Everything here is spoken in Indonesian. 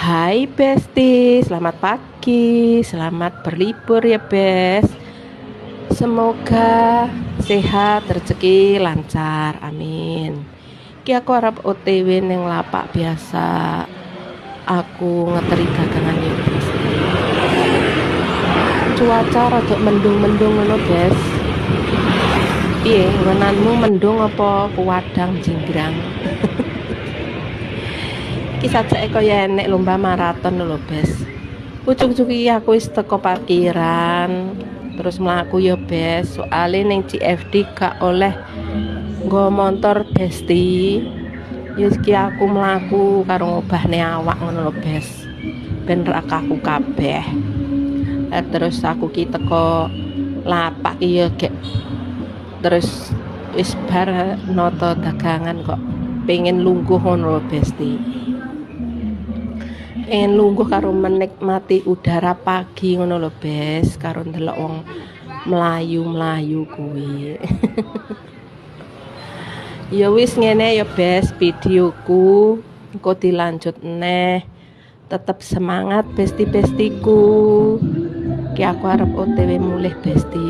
Hai Besti, selamat pagi, selamat berlibur ya Bes. Semoga sehat, rezeki lancar, amin. Ki aku arep OTW ning lapak biasa. Aku ngeteri dagangan ya Bes. Cuaca rada mendung-mendung ngono Bes. Piye, ngonanmu mendung apa kuwadang jinggrang? Iki sajake kaya enek lomba maraton lho, Bes. Ujug-ujug iki aku wis teko parkiran, terus mlaku ya, Bes. Soale ning CFD gak oleh nggo motor Besti. Ya iki aku mlaku karo ngobahne awak ngono lho, Bes. Ben ra kaku kabeh. Terus aku ki teko lapak ki ya gek terus wis bar noto dagangan kok pengen lungguh ngono lho, Besti. Pengen lungguh karo menikmati udara pagi ngono lho Bes, karo ndelok wong mlayu-mlayu kuwi. Ya wis ngene ya Bes, videoku engko dilanjut neh. Tetep semangat Besti-bestiku. Ki aku arep OTW mulih Besti.